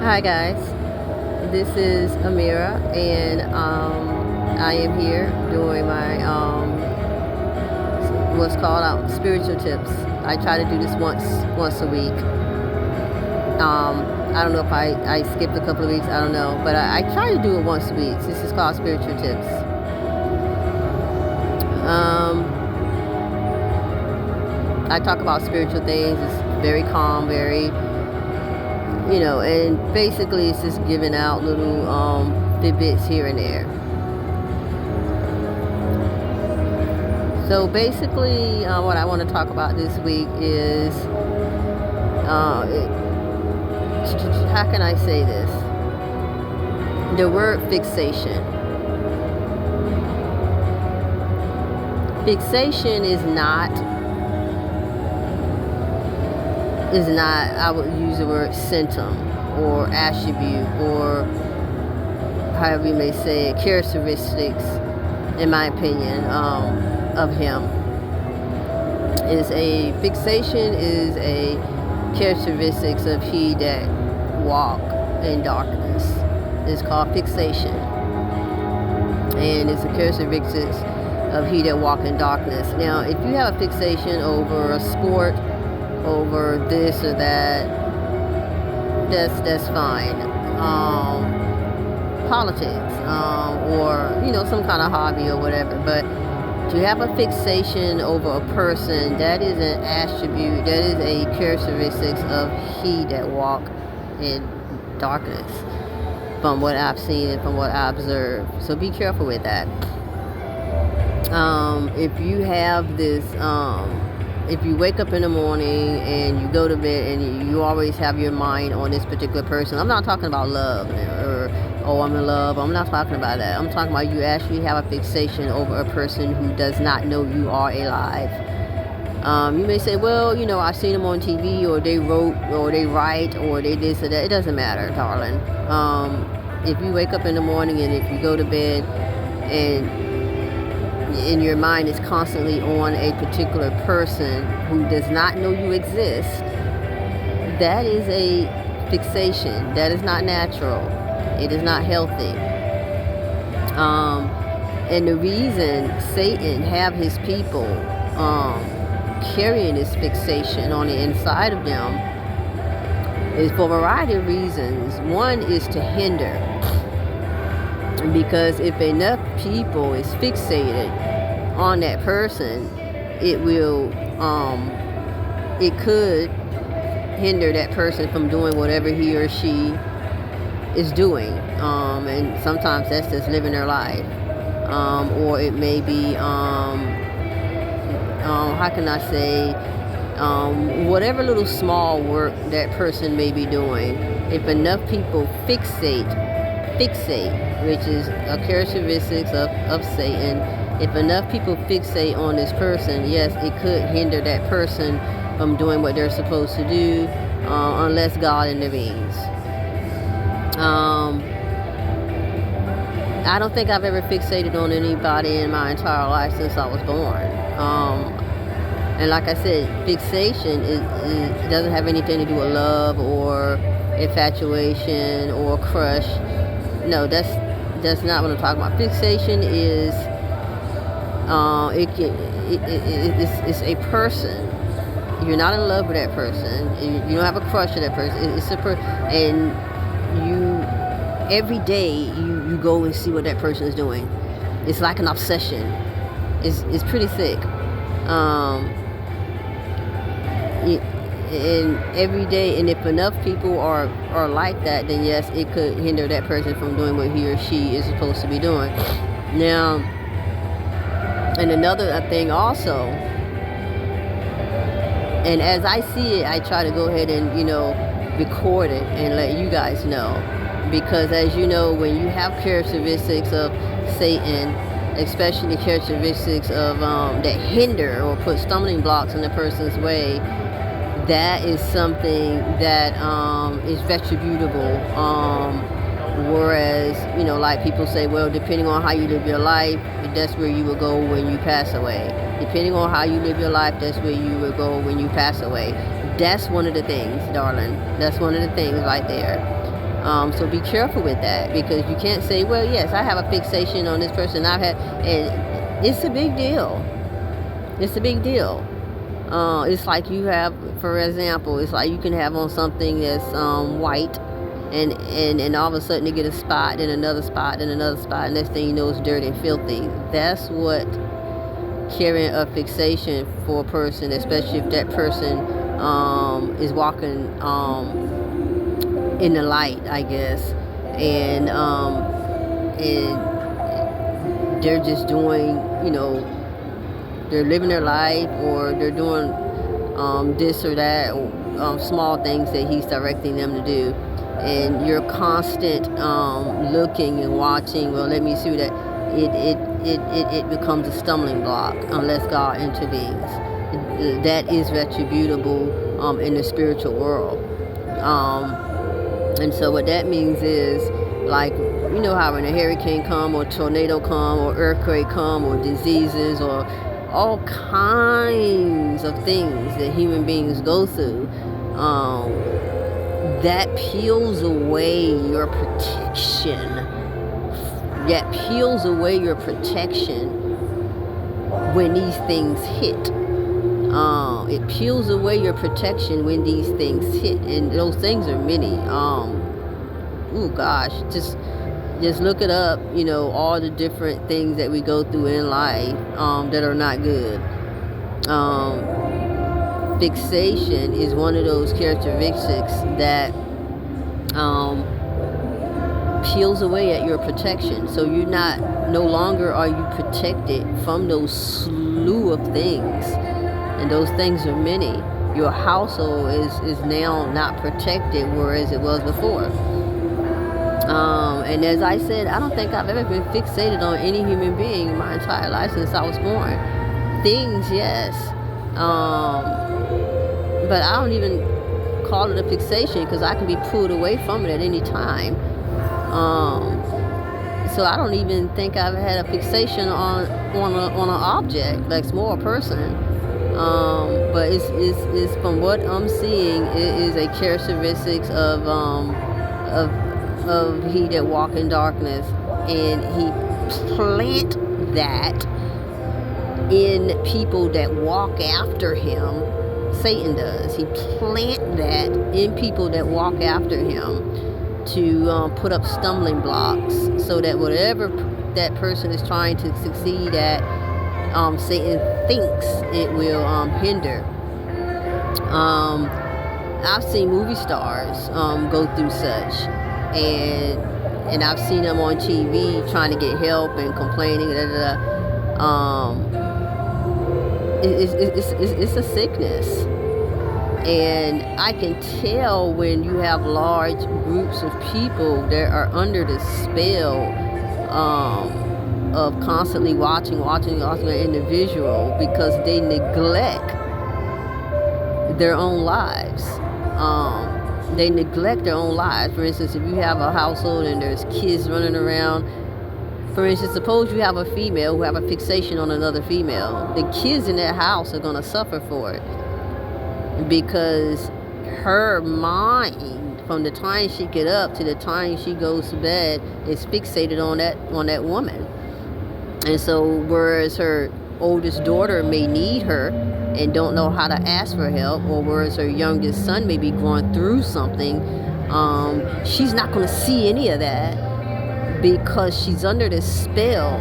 Hi guys, this is Amira, and I am here doing my what's called spiritual tips. I try to do this once a week. I don't know if I skipped a couple of weeks. I don't know, but I try to do it once a week. This is called spiritual tips. I talk about spiritual things. It's very calm, very and basically it's just giving out little tidbits here and there. So basically what I want to talk about this week is how can I say this? The word fixation. Fixation is not, I would use the word symptom or attribute or however you may say it, characteristics, in my opinion, of him. Fixation is a characteristics of he that walk in darkness. It's called fixation. And it's a characteristics of he that walk in darkness. Now, if you have a fixation over a sport, over this or that, that's fine. Politics, or some kind of hobby or whatever. But to have a fixation over a person, that is an attribute, that is a characteristics of he that walk in darkness, from what I've seen and from what I observed. So be careful with that. If you have this, if you wake up in the morning and you go to bed and you always have your mind on this particular person, I'm not talking about love or, oh, I'm in love. I'm not talking about that. I'm talking about you actually have a fixation over a person who does not know you are alive. You may say, well, I've seen them on TV, or they wrote, or they write, or they this or that. It doesn't matter, darling. If you wake up in the morning and if you go to bed and in your mind is constantly on a particular person who does not know you exist, that is a fixation. That is not natural. It is not healthy. And the reason Satan have his people carrying this fixation on the inside of them is for a variety of reasons. One is to hinder. Because if enough people is fixated on that person, it could hinder that person from doing whatever he or she is doing. And sometimes that's just living their life. Or it may be, how can I say, whatever little small work that person may be doing. If enough people fixate, which is a characteristic of Satan. If enough people fixate on this person, yes, it could hinder that person from doing what they're supposed to do, unless God intervenes. I don't think I've ever fixated on anybody in my entire life since I was born. And like I said, fixation it doesn't have anything to do with love or infatuation or crush. No, that's not what I'm talking about. Fixation is it's a person. You're not in love with that person. You don't have a crush on that person. It's a and you every day you go and see what that person is doing. It's like an obsession. It's pretty thick. And every day, and if enough people are like that, then yes, it could hinder that person from doing what he or she is supposed to be doing. Now, and another thing also, and as I see it, I try to go ahead and record it and let you guys know, because as you know, when you have characteristics of Satan, especially characteristics of that hinder or put stumbling blocks in the person's way, that is something that is retributable. Whereas, like people say, well, depending on how you live your life, that's where you will go when you pass away. Depending on how you live your life, that's where you will go when you pass away. That's one of the things, darling. That's one of the things right there. So be careful with that, because you can't say, well, yes, I have a fixation on this person. And it's a big deal. It's a big deal. It's like you have, for example, it's like you can have on something that's white, and all of a sudden you get a spot, and another spot, and another spot, and next thing you know it's dirty and filthy. That's what carrying a fixation for a person, especially if that person is walking in the light, I guess, and they're just doing, they're living their life, or they're doing this or that, small things that he's directing them to do, and you're constant looking and watching. Well, let me see that it becomes a stumbling block unless God intervenes. That is retributable in the spiritual world. And so what that means is, like, how when a hurricane come, or tornado come, or earthquake come, or diseases, or all kinds of things that human beings go through, that peels away your protection. That peels away your protection when these things hit. It peels away your protection when these things hit, and those things are many. Oh gosh, just look it up. All the different things that we go through in life that are not good. Fixation is one of those characteristics that peels away at your protection. So no longer are you protected from those slew of things. And those things are many. Your household is now not protected, whereas it was before. And as I said, I don't think I've ever been fixated on any human being in my entire life since I was born. Things, yes. But I don't even call it a fixation, because I can be pulled away from it at any time. So I don't even think I've had a fixation on an object, like more a person. But it's from what I'm seeing, it is a characteristics of he that walk in darkness, and he plant that in people that walk after him. Satan does. He plant that in people that walk after him to put up stumbling blocks, so that whatever that person is trying to succeed at, Satan thinks it will hinder. I've seen movie stars go through such, and I've seen them on TV trying to get help and complaining. It's a sickness, and I can tell when you have large groups of people that are under the spell of constantly watching an individual, because they neglect their own lives. They neglect their own lives. For instance, if you have a household and there's kids running around, for instance, suppose you have a female who have a fixation on another female. The kids in that house are going to suffer for it, because her mind, from the time she get up to the time she goes to bed, is fixated on that woman. And so whereas her oldest daughter may need her and don't know how to ask for help, or whereas her youngest son may be going through something, she's not going to see any of that, because she's under this spell.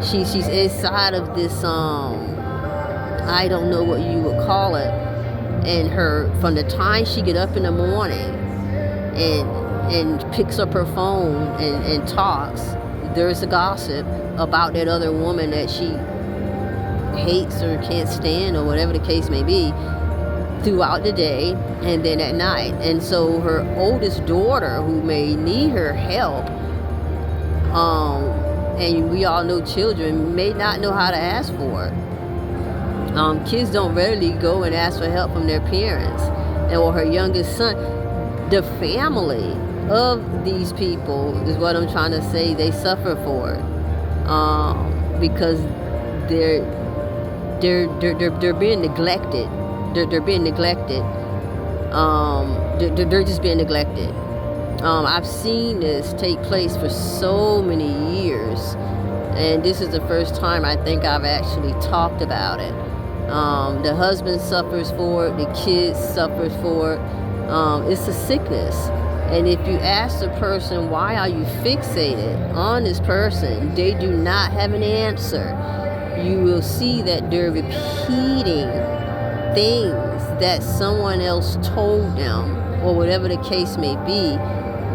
She's inside of this I don't know what you would call it, and from the time she get up in the morning and picks up her phone and talks, there's a gossip about that other woman that she hates or can't stand, or whatever the case may be, throughout the day and then at night. And so her oldest daughter, who may need her help, and we all know children may not know how to ask for it. Kids don't readily go and ask for help from their parents. Or her youngest son, the family of these people, is what I'm trying to say, they suffer for it, because they're being neglected. They're being neglected. They're just being neglected. I've seen this take place for so many years, and this is the first time I think I've actually talked about it. The husband suffers for it, the kids suffers for it. It's a sickness. And if you ask the person, why are you fixated on this person, they do not have an answer. You will see that they're repeating things that someone else told them, or whatever the case may be.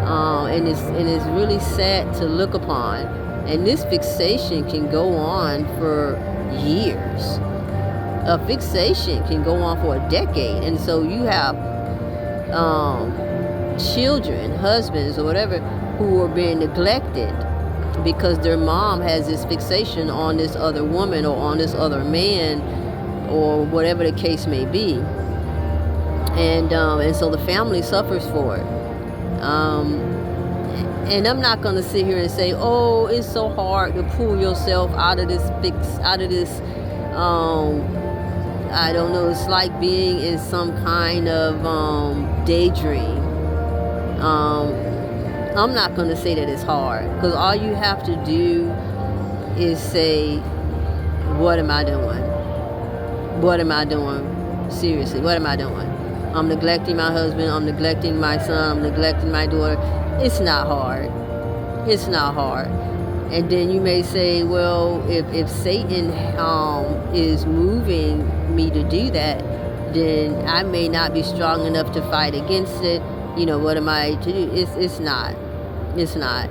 And it's really sad to look upon. And this fixation can go on for years. A fixation can go on for a decade. And so you have children, husbands, or whatever, who are being neglected because their mom has this fixation on this other woman or on this other man, or whatever the case may be. And so the family suffers for it. And I'm not going to sit here and say, oh, it's so hard to pull yourself out of this I don't know, it's like being in some kind of daydream. I'm not going to say that it's hard, because all you have to do is say, what am I doing? What am I doing? Seriously, what am I doing? I'm neglecting my husband, I'm neglecting my son, I'm neglecting my daughter. It's not hard. It's not hard. And then you may say, well, if Satan is moving me to do that, then I may not be strong enough to fight against it. You know, what am I to do? It's not. It's not.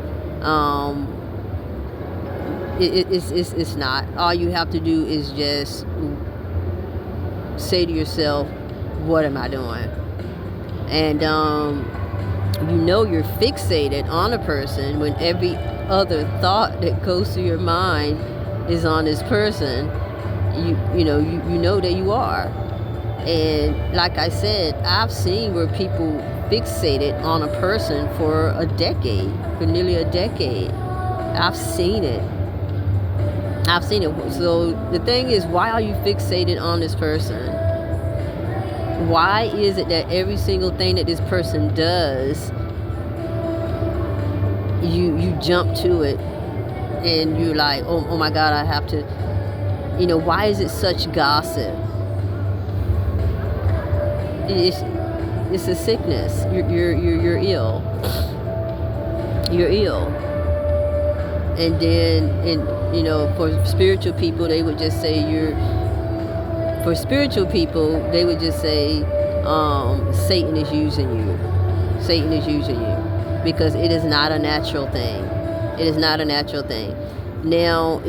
It's not. All you have to do is just say to yourself, what am I doing? And you know you're fixated on a person when every other thought that goes through your mind is on this person. You know that you are. And like I said, I've seen where people fixated on a person for a decade, for nearly a decade. I've seen it. So the thing is, why are you fixated on this person? Why is it that every single thing that this person does, you jump to it and you're like, oh my God, I have to, why is it such gossip? It's a sickness. You're ill. You're ill. And then, for spiritual people, they would just say Satan is using you. Satan is using you. Because it is not a natural thing. It is not a natural thing. Now,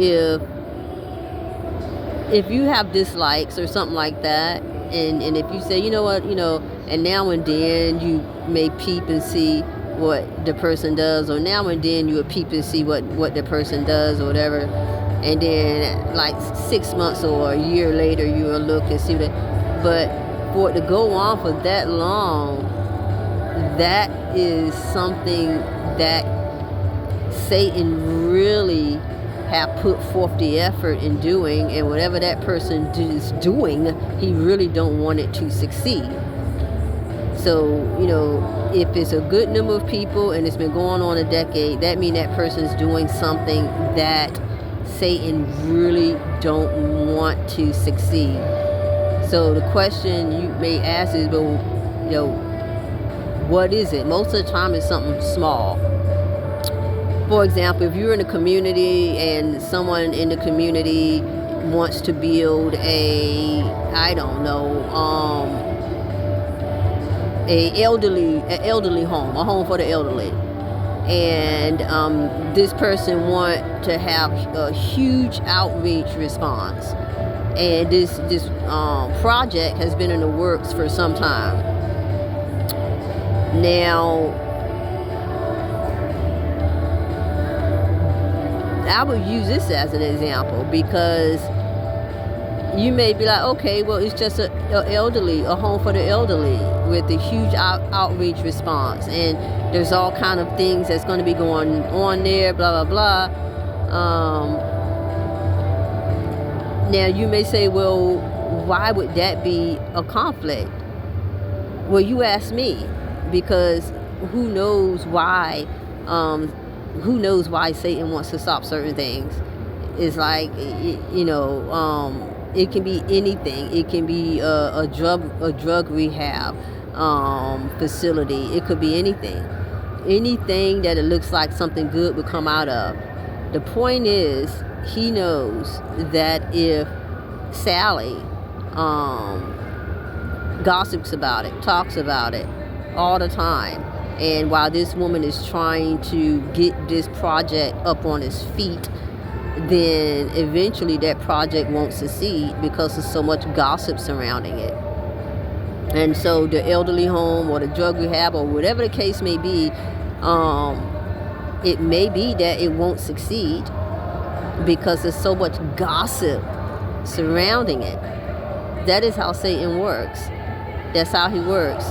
if you have dislikes or something like that, and if you say, and now and then you may peep and see what the person does, or now and then you will peep and see what the person does or whatever, and then like 6 months or a year later you will look and see that. But for it to go on for that long, that is something that Satan really have put forth the effort in doing, and whatever that person is doing, he really don't want it to succeed. So, if it's a good number of people and it's been going on a decade, that means that person's doing something that Satan really don't want to succeed. So the question you may ask is, what is it? Most of the time it's something small. For example, if you're in a community and someone in the community wants to build a elderly home, a home for the elderly, and this person want to have a huge outreach response, and this project has been in the works for some time. Now, I would use this as an example, because you may be like, okay, well, it's just a home for the elderly with a huge outreach response, and there's all kind of things that's going to be going on there, blah, blah, blah. Now, you may say, well, why would that be a conflict? Well, you ask me, because who knows why, um, who knows why Satan wants to stop certain things. It's like, it can be anything. It can be a drug rehab facility. It could be anything that it looks like something good would come out of. The point is, he knows that if Sally gossips about it, talks about it all the time, and while this woman is trying to get this project up on its feet, then eventually that project won't succeed because there's so much gossip surrounding it. And so the elderly home or the drug rehab or whatever the case may be, it may be that it won't succeed because there's so much gossip surrounding it. That is how Satan works. That's how he works.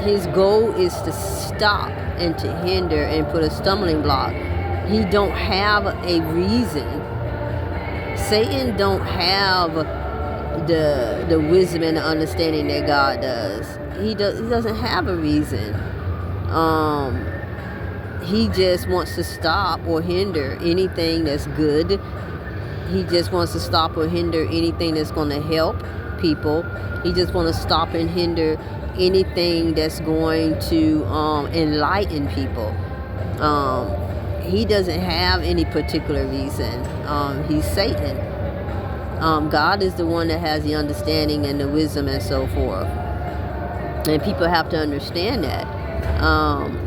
His goal is to stop and to hinder and put a stumbling block. He don't have a reason. Satan don't have the wisdom and the understanding that God does. He doesn't have a reason. He just wants to stop or hinder anything that's good. He just wants to stop or hinder anything that's going to help people. He just wants to stop and hinder anything that's going to enlighten people. He doesn't have any particular reason. He's Satan. God is the one that has the understanding and the wisdom and so forth. And people have to understand that.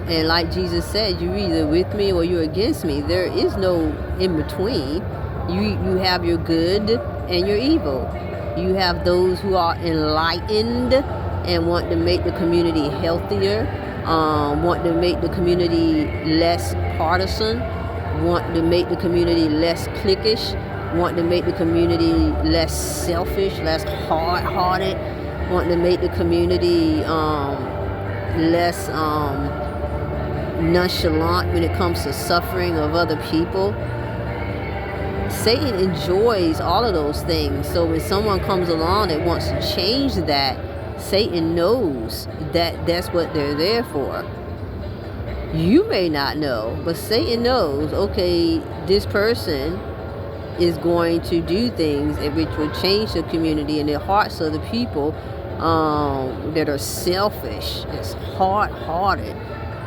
And like Jesus said, you're either with me or you're against me. There is no in between. You have your good and your evil. You have those who are enlightened and want to make the community healthier, want to make the community less partisan, want to make the community less cliquish, want to make the community less selfish, less hard-hearted, want to make the community less nonchalant when it comes to suffering of other people. Satan enjoys all of those things. So when someone comes along that wants to change that, Satan knows that that's what they're there for. You may not know, but Satan knows, okay, this person is going to do things which will change the community and the hearts of the people that are selfish, that's hard-hearted,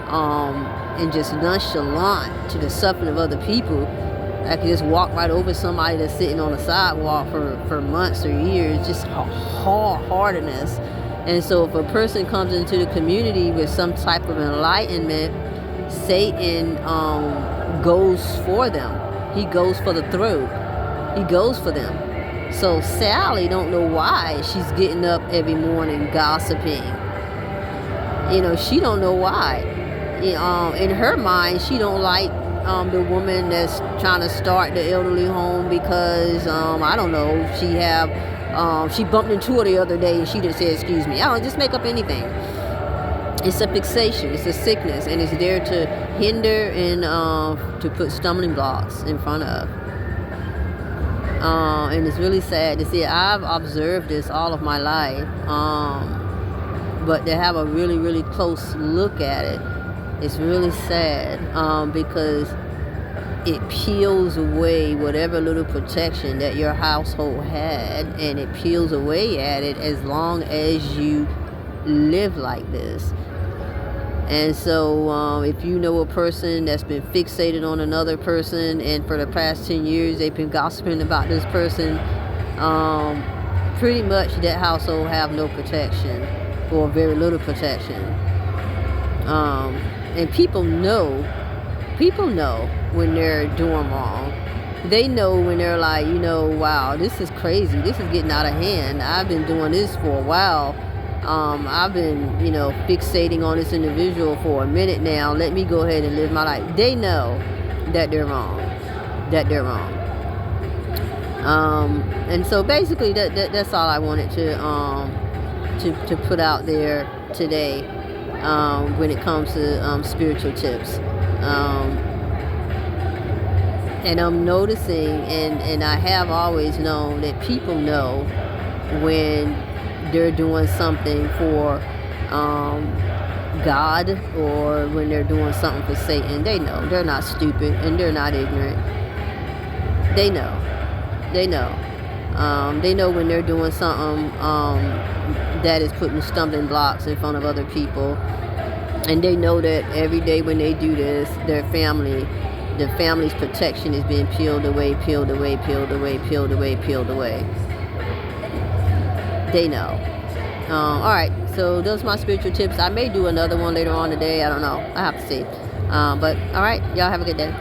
and just nonchalant to the suffering of other people. I could just walk right over somebody that's sitting on the sidewalk for months or years, just hard-heartedness. And so if a person comes into the community with some type of enlightenment, Satan goes for them. He goes for the throat. He goes for them. So Sally don't know why she's getting up every morning gossiping. She don't know why. In her mind, she don't like the woman that's trying to start the elderly home because I don't know, she bumped into her the other day and she didn't say excuse me. I don't just make up anything. It's a fixation, it's a sickness, and it's there to hinder and to put stumbling blocks in front of. And it's really sad to see. I've observed this all of my life, but to have a really, really close look at it, it's really sad because it peels away whatever little protection that your household had, and it peels away at it as long as you live like this. And so if you know a person that's been fixated on another person and for the past 10 years they've been gossiping about this person, pretty much that household have no protection or very little protection. And people know when they're doing wrong. They know when they're like, wow, this is crazy. This is getting out of hand. I've been doing this for a while. I've been, fixating on this individual for a minute now. Let me go ahead and live my life. They know that they're wrong. And so basically that's all I wanted to put out there today when it comes to spiritual tips. And I'm noticing, and I have always known that people know when they're doing something for God, or when they're doing something for Satan, they know. They're not stupid and they're not ignorant. They know. They know. They know when they're doing something that is putting stumbling blocks in front of other people. And they know that every day when they do this, the family's protection is being peeled away, peeled away, peeled away, peeled away, peeled away. They know. Alright, so those are my spiritual tips. I may do another one later on today. I don't know. I have to see. But alright, y'all have a good day.